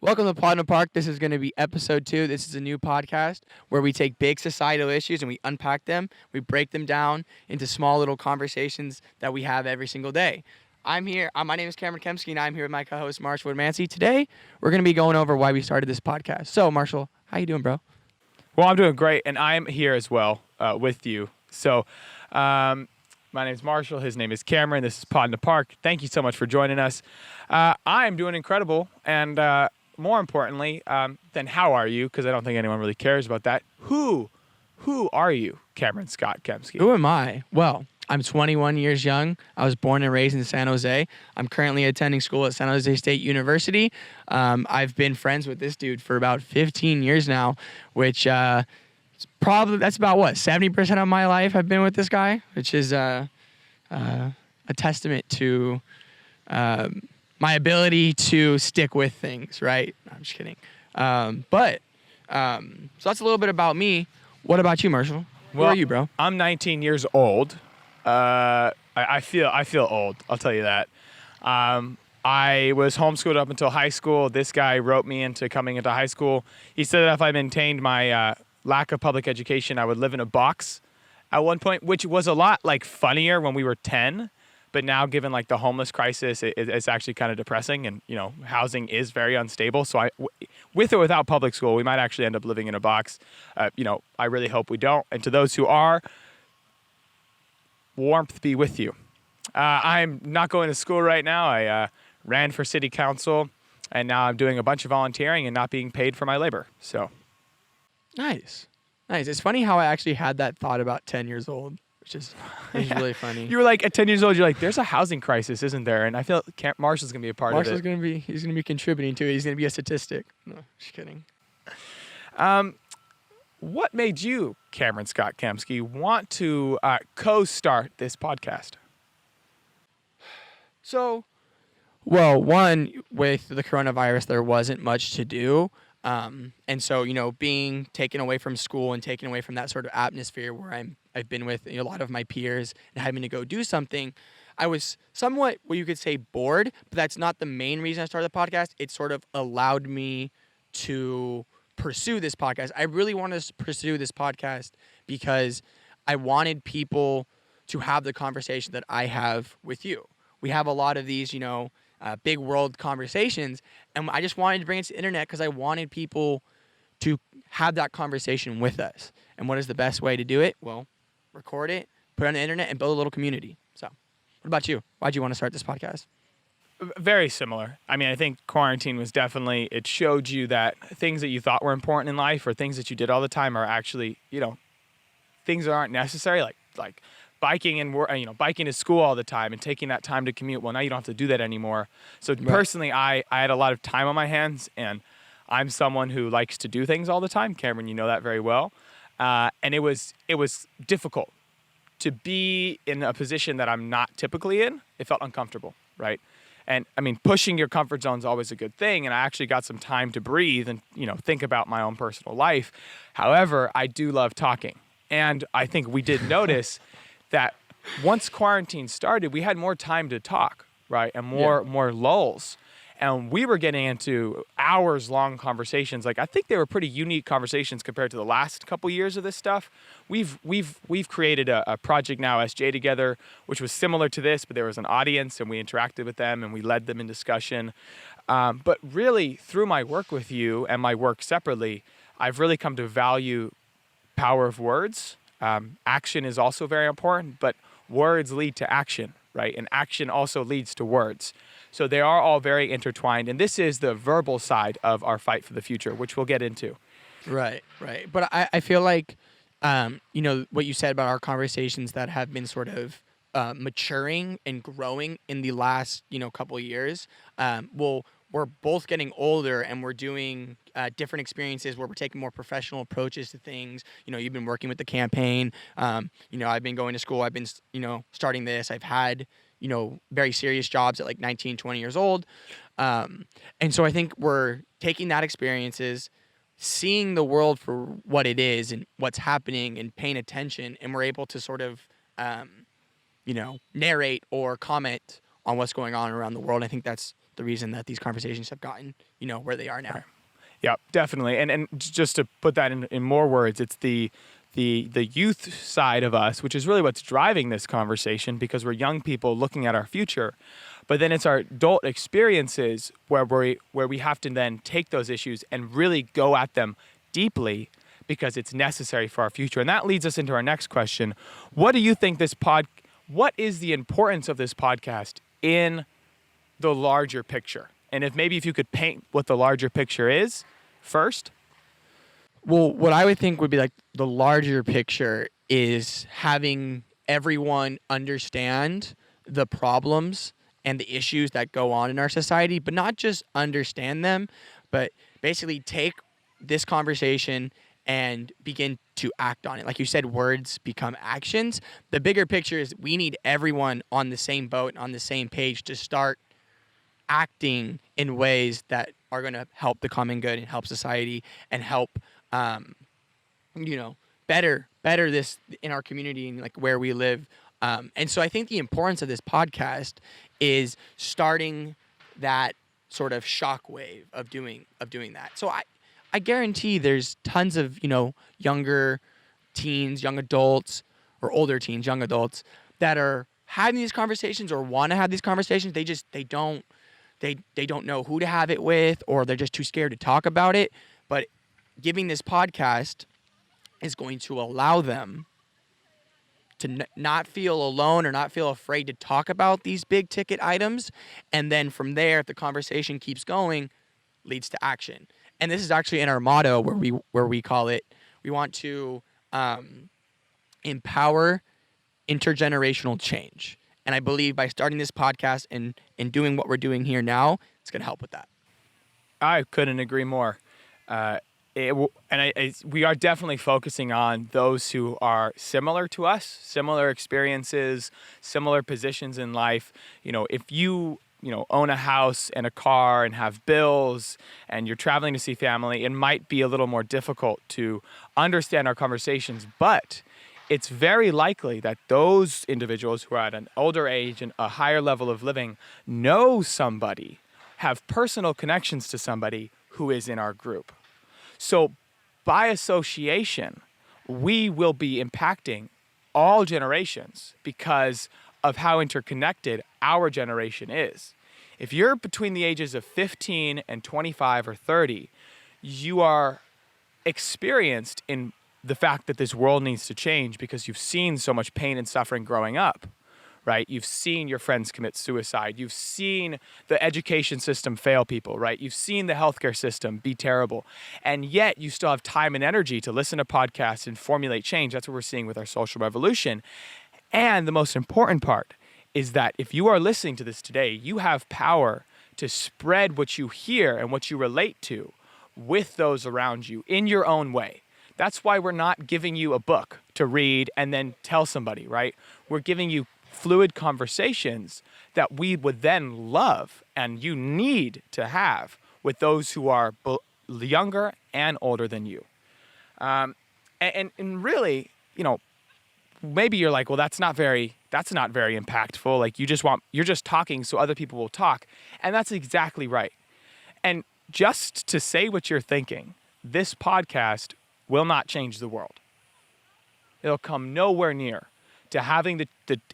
Welcome to Pod in the Park. This is going to be episode 2. This is a new podcast where we take big societal issues and we unpack them. We break them down into small little conversations that we have every single day. I'm here. My name is Cameron Kemsky, and I'm here with my co-host Marshall Woodmansey. Today, we're going to be going over why we started this podcast. So, Marshall, how you doing, bro? Well, I'm doing great, and I'm here as well with you. So, my name is Marshall. His name is Cameron. This is Pod in the Park. Thank you so much for joining us. I'm doing incredible, and more importantly, then how are you? Because I don't think anyone really cares about that. Who are you, Cameron Scott Kemsky? Who am I? Well, I'm 21 years young. I was born and raised in San Jose. I'm currently attending school at San Jose State University. I've been friends with this dude for about 15 years now, which that's about what 70% of my life I've been with this guy, which is a testament to my ability to stick with things, right? No, I'm just kidding. So that's a little bit about me. What about you, Marshall? Who are you, bro? I'm 19 years old. I feel old. I'll tell you that. I was homeschooled up until high school. This guy wrote me into coming into high school. He said that if I maintained my lack of public education, I would live in a box at one point, which was a lot like funnier when we were 10. But now, given like the homeless crisis, it's actually kind of depressing, and housing is very unstable. So with or without public school, we might actually end up living in a box. I really hope we don't. And to those who are, warmth be with you. I'm not going to school right now. I ran for city council, and now I'm doing a bunch of volunteering and not being paid for my labor. So Nice. It's funny how I actually had that thought about 10 years old, which is really funny. You were like, at 10 years old, you're like, there's a housing crisis, isn't there? And I feel Marshall's going to be a part of it. He's going to be contributing to it. He's going to be a statistic. No, just kidding. What made you, Cameron Scott Kemsky, want to co-start this podcast? So, well, one, with the coronavirus, there wasn't much to do. And so, being taken away from school and taken away from that sort of atmosphere where I've been with a lot of my peers and having to go do something, I was somewhat, what you could say, bored, but that's not the main reason I started the podcast. It sort of allowed me to pursue this podcast. I really wanted to pursue this podcast because I wanted people to have the conversation that I have with you. We have a lot of these, big world conversations, and I just wanted to bring it to the internet because I wanted people to have that conversation with us. And what is the best way to do it? Well, record it, put it on the internet, and build a little community. So, what about you? Why'd you want to start this podcast? Very similar. I mean, I think quarantine was definitely, it showed you that things that you thought were important in life or things that you did all the time are actually, things that aren't necessary, like biking and biking to school all the time and taking that time to commute. Well, now you don't have to do that anymore. So Personally, I had a lot of time on my hands, and I'm someone who likes to do things all the time. Cameron, you know that very well. And it was difficult to be in a position that I'm not typically in. It felt uncomfortable, right? And I mean, pushing your comfort zone is always a good thing. And I actually got some time to breathe and, think about my own personal life. However, I do love talking. And I think we did notice that once quarantine started, we had more time to talk, right? And more lulls. And we were getting into hours-long conversations. Like, I think they were pretty unique conversations compared to the last couple years of this stuff. We've created a project now, SJ Together, which was similar to this, but there was an audience, and we interacted with them, and we led them in discussion. But really, through my work with you and my work separately, I've really come to value power of words. Action is also very important, but words lead to action, right? And action also leads to words. So they are all very intertwined. And this is the verbal side of our fight for the future, which we'll get into. Right. But I feel like, what you said about our conversations that have been sort of maturing and growing in the last, couple of years. We're both getting older, and we're doing different experiences where we're taking more professional approaches to things. You've been working with the campaign. I've been going to school. I've been, starting this. I've had, very serious jobs at like 19, 20 years old. And so I think we're taking that experiences, seeing the world for what it is and what's happening and paying attention, and we're able to sort of, narrate or comment on what's going on around the world. I think that's the reason that these conversations have gotten, where they are now. Right. Yeah, definitely. And just to put that in more words, it's the youth side of us, which is really what's driving this conversation, because we're young people looking at our future. But then it's our adult experiences where we have to then take those issues and really go at them deeply, because it's necessary for our future. And that leads us into our next question. What do you think what is the importance of this podcast in the larger picture? And if you could paint what the larger picture is first. Well, what I would think would be like the larger picture is having everyone understand the problems and the issues that go on in our society, but not just understand them, but basically take this conversation and begin to act on it. Like you said, words become actions. The bigger picture is we need everyone on the same boat, on the same page, to start acting in ways that are going to help the common good and help society and help better this in our community and like where we live. And so I think the importance of this podcast is starting that sort of shockwave of doing that. So I guarantee there's tons of, younger teens, young adults, or older teens, young adults that are having these conversations or want to have these conversations. They don't know who to have it with, or they're just too scared to talk about it. But giving this podcast is going to allow them to not feel alone or not feel afraid to talk about these big ticket items. And then from there, if the conversation keeps going, leads to action. And this is actually in our motto where we call it, we want to empower intergenerational change. And I believe by starting this podcast and doing what we're doing here now, it's going to help with that. I couldn't agree more. We are definitely focusing on those who are similar to us, similar experiences, similar positions in life. If you own a house and a car and have bills and you're traveling to see family, it might be a little more difficult to understand our conversations, but it's very likely that those individuals who are at an older age and a higher level of living know somebody, have personal connections to somebody who is in our group. So by association, we will be impacting all generations because of how interconnected our generation is. If you're between the ages of 15 and 25 or 30, you are experienced in the fact that this world needs to change because you've seen so much pain and suffering growing up, right? You've seen your friends commit suicide. You've seen the education system fail people, right? You've seen the healthcare system be terrible. And yet you still have time and energy to listen to podcasts and formulate change. That's what we're seeing with our social revolution. And the most important part is that if you are listening to this today, you have power to spread what you hear and what you relate to with those around you in your own way. That's why we're not giving you a book to read and then tell somebody, right? We're giving you fluid conversations that we would then love and you need to have with those who are younger and older than you. And really, maybe you're like, well, that's not very impactful. Like you're just talking so other people will talk. And that's exactly right. And just to say what you're thinking, this podcast will not change the world. It'll come nowhere near to having the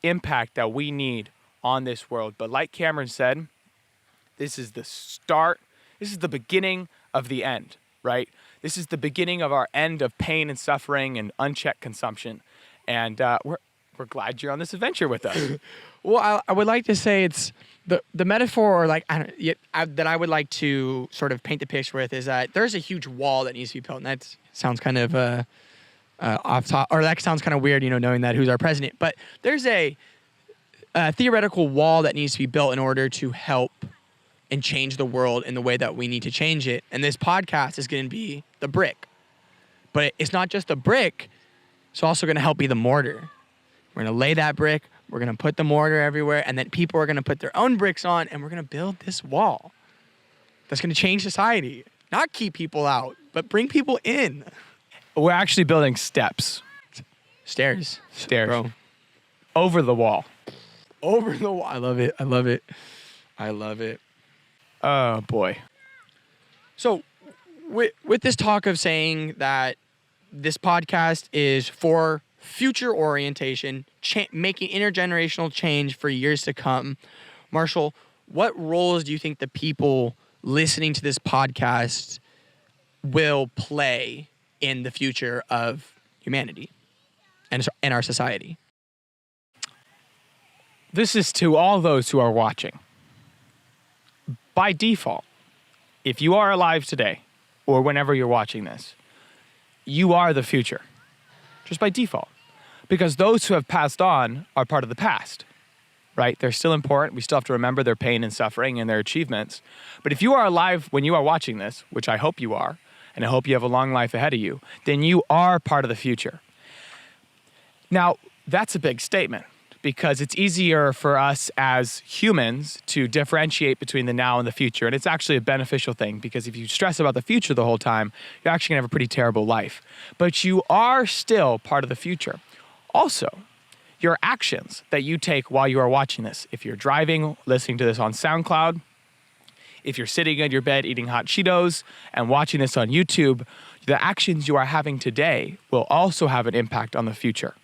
impact that we need on this world. But like Cameron said, this is the start. This is the beginning of the end, right? This is the beginning of our end of pain and suffering and unchecked consumption. And we're glad you're on this adventure with us. Well, I would like to say it's the metaphor, or like that I would like to sort of paint the picture with is that there's a huge wall that needs to be built, and that sounds kind of off top, or that sounds kind of weird, knowing that who's our president. But there's a theoretical wall that needs to be built in order to help and change the world in the way that we need to change it. And this podcast is going to be the brick, but it's not just the brick. It's also going to help be the mortar. We're going to lay that brick. We're going to put the mortar everywhere, and then people are going to put their own bricks on, and we're going to build this wall that's going to change society. Not keep people out, but bring people in. We're actually building steps. Stairs. Bro. Over the wall. Over the wall. I love it. Oh boy. So, with this talk of saying that this podcast is for future orientation, making intergenerational change for years to come, Marshall, what roles do you think the people listening to this podcast will play in the future of humanity and our society? This is to all those who are watching. By default, if you are alive today, or whenever you're watching this, you are the future, just by default. Because those who have passed on are part of the past, right? They're still important. We still have to remember their pain and suffering and their achievements. But if you are alive when you are watching this, which I hope you are, and I hope you have a long life ahead of you, then you are part of the future. Now, that's a big statement, because it's easier for us as humans to differentiate between the now and the future. And it's actually a beneficial thing, because if you stress about the future the whole time, you're actually gonna have a pretty terrible life. But you are still part of the future. Also, your actions that you take while you are watching this, if you're driving, listening to this on SoundCloud, if you're sitting in your bed eating hot Cheetos and watching this on YouTube, the actions you are having today will also have an impact on the future.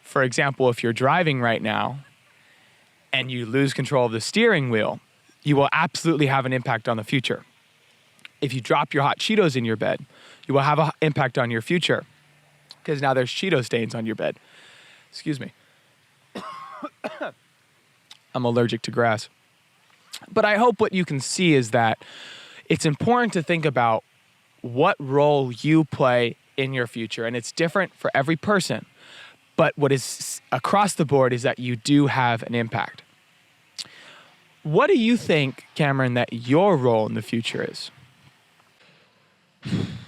For example, if you're driving right now and you lose control of the steering wheel, you will absolutely have an impact on the future. If you drop your hot Cheetos in your bed, you will have an impact on your future, because now there's Cheeto stains on your bed. Excuse me. I'm allergic to grass. But I hope what you can see is that it's important to think about what role you play in your future. And it's different for every person. But what is across the board is that you do have an impact. What do you think, Cameron, that your role in the future is?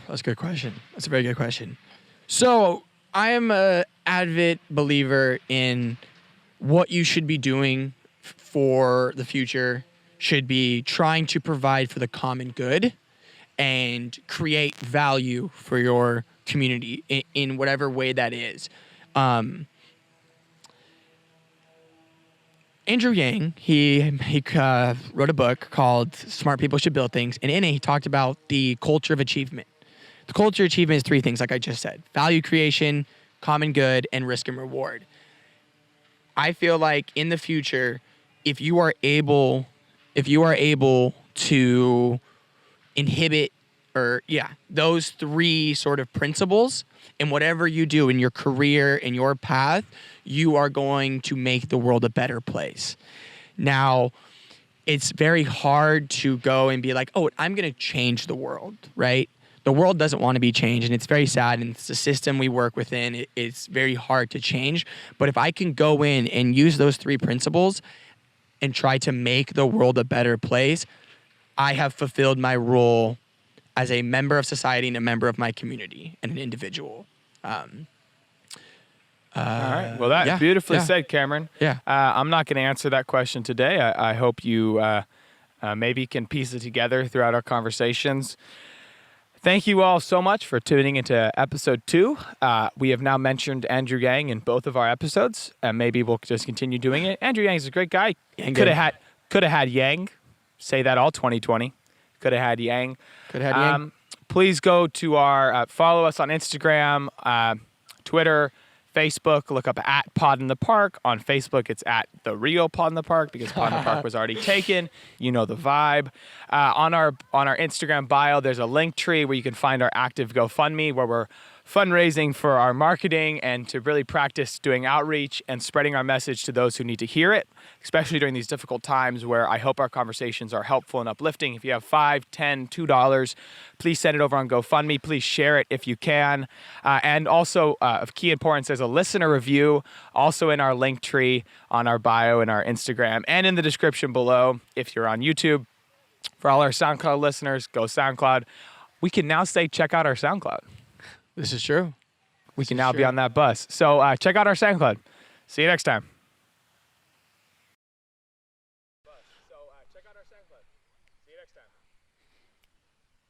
That's a good question. That's a very good question. So I am an avid believer in what you should be doing for the future should be trying to provide for the common good and create value for your community in whatever way that is. Andrew Yang, he wrote a book called Smart People Should Build Things, and in it he talked about the culture of achievement. The culture of achievement is three things, like I just said: value creation, common good, and risk and reward. I feel like in the future, if you are able to inhibit those three sort of principles in whatever you do in your career, in your path, you are going to make the world a better place. Now, it's very hard to go and be like, oh, I'm going to change the world, right? The world doesn't want to be changed, and it's very sad, and it's the system we work within. It's very hard to change. But if I can go in and use those three principles and try to make the world a better place, I have fulfilled my role as a member of society and a member of my community and an individual. All right. Well, that's beautifully said, Cameron. Yeah. I'm not going to answer that question today. I hope you maybe can piece it together throughout our conversations. Thank you all so much for tuning into episode 2. We have now mentioned Andrew Yang in both of our episodes, and maybe we'll just continue doing it. Andrew Yang is a great guy. Could have had Yang. Say that all 2020. Could have had Yang. Could have had Yang. Please go to our follow us on Instagram, Twitter, Facebook. Look up at Pod in the Park. On Facebook, it's at The Real Pod in the Park, because Pod in the Park was already taken. You know the vibe. On our Instagram bio, there's a link tree where you can find our active GoFundMe, where we're fundraising for our marketing and to really practice doing outreach and spreading our message to those who need to hear it, especially during these difficult times where I hope our conversations are helpful and uplifting. If you have $5, $10, $2, please send it over on GoFundMe. Please share it if you can. And also, of key importance, there's a listener review also in our link tree on our bio and our Instagram and in the description below if you're on YouTube. For all our SoundCloud listeners, go SoundCloud. We can now say check out our SoundCloud. This is true. We can now be on that bus. So check out our SoundCloud. See you next time.